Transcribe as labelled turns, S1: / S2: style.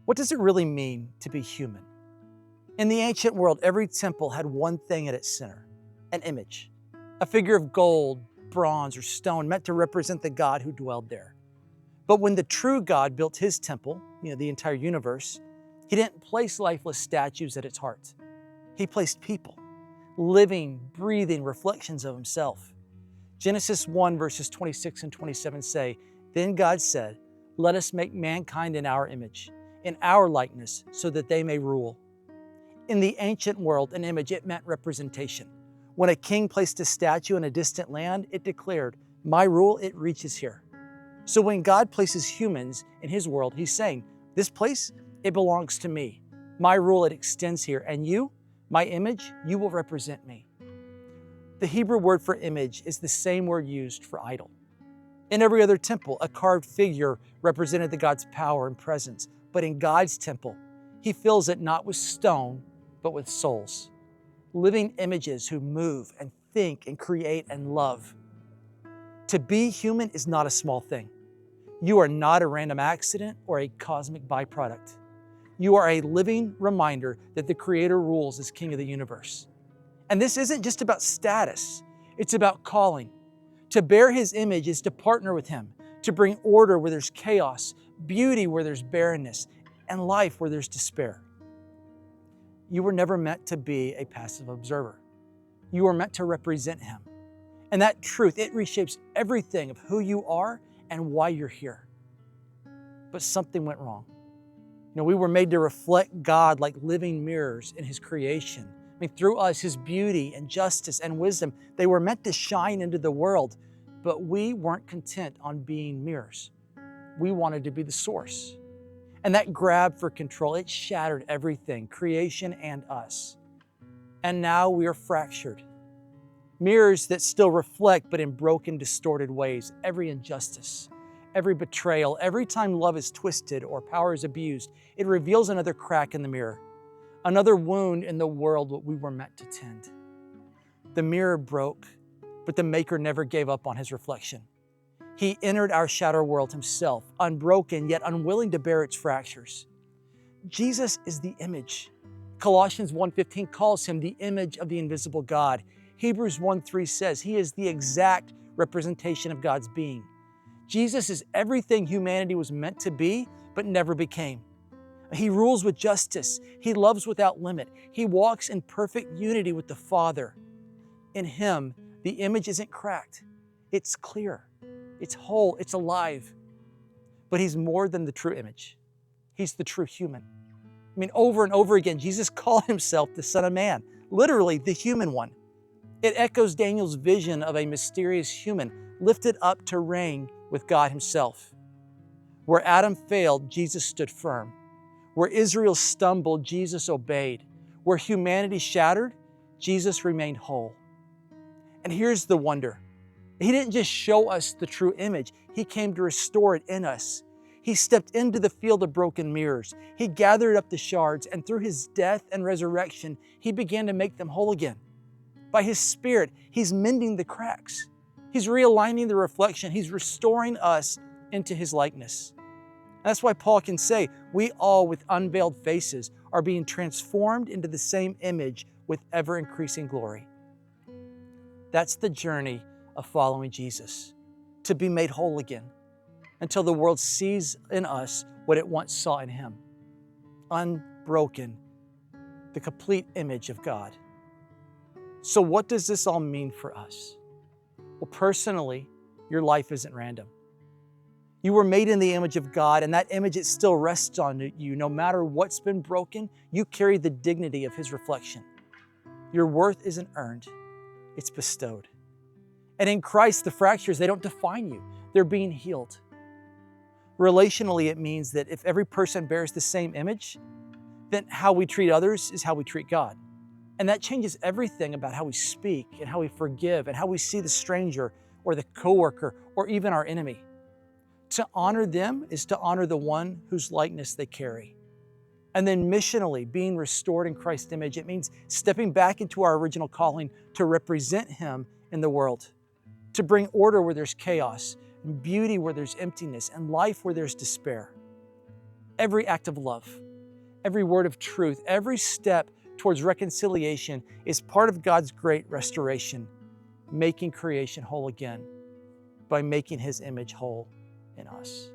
S1: What does it really mean to be human? In the ancient world, every temple had one thing at its center, an image, a figure of gold, bronze, or stone meant to represent the God who dwelled there. But when the true God built his temple, the entire universe, he didn't place lifeless statues at its heart. He placed people, living, breathing reflections of himself. Genesis 1 verses 26 and 27 say, "Then God said, 'Let us make mankind in our image, in our likeness, so that they may rule.'" In the ancient world, an image, it meant representation. When a king placed a statue in a distant land, it declared, "My rule, it reaches here." So when God places humans in his world, he's saying, "This place, it belongs to me. My rule, it extends here. And you, my image, you will represent me." The Hebrew word for image is the same word used for idol. In every other temple, a carved figure represented the God's power and presence. But in God's temple, he fills it not with stone, but with souls, living images who move and think and create and love. To be human is not a small thing. You are not a random accident or a cosmic byproduct. You are a living reminder that the Creator rules as King of the universe. And this isn't just about status, it's about calling. To bear his image is to partner with him, to bring order where there's chaos, beauty where there's barrenness, and life where there's despair. You were never meant to be a passive observer. You were meant to represent him. And that truth, it reshapes everything of who you are and why you're here. But something went wrong. We were made to reflect God like living mirrors in his creation. Through us, his beauty and justice and wisdom, they were meant to shine into the world, but we weren't content on being mirrors. We wanted to be the source. And that grab for control, it shattered everything, creation and us. And now we are fractured. Mirrors that still reflect, but in broken, distorted ways, every injustice, every betrayal, every time love is twisted or power is abused, it reveals another crack in the mirror, another wound in the world that we were meant to tend. The mirror broke, but the Maker never gave up on his reflection. He entered our shadow world himself, unbroken yet unwilling to bear its fractures. Jesus is the image. Colossians 1:15 calls him the image of the invisible God. Hebrews 1:3 says he is the exact representation of God's being. Jesus is everything humanity was meant to be, but never became. He rules with justice. He loves without limit. He walks in perfect unity with the Father. In him, the image isn't cracked. It's clear. It's whole. It's alive. But he's more than the true image. He's the true human. Over and over again, Jesus called himself the Son of Man, literally the human one. It echoes Daniel's vision of a mysterious human lifted up to reign with God himself. Where Adam failed, Jesus stood firm. Where Israel stumbled, Jesus obeyed. Where humanity shattered, Jesus remained whole. And here's the wonder. He didn't just show us the true image. He came to restore it in us. He stepped into the field of broken mirrors. He gathered up the shards, and through his death and resurrection, he began to make them whole again. By his Spirit, he's mending the cracks. He's realigning the reflection. He's restoring us into his likeness. That's why Paul can say, we all with unveiled faces are being transformed into the same image with ever-increasing glory. That's the journey of following Jesus, to be made whole again, until the world sees in us what it once saw in him. Unbroken, the complete image of God. So what does this all mean for us? Well, personally, your life isn't random. You were made in the image of God, and that image, it still rests on you. No matter what's been broken, you carry the dignity of his reflection. Your worth isn't earned, it's bestowed. And in Christ, the fractures, they don't define you. They're being healed. Relationally, it means that if every person bears the same image, then how we treat others is how we treat God. And that changes everything about how we speak and how we forgive and how we see the stranger or the coworker or even our enemy. To honor them is to honor the one whose likeness they carry. And then missionally, being restored in Christ's image, it means stepping back into our original calling to represent him in the world, to bring order where there's chaos, and beauty where there's emptiness, and life where there's despair. Every act of love, every word of truth, every step towards reconciliation is part of God's great restoration, making creation whole again by making His image whole in us.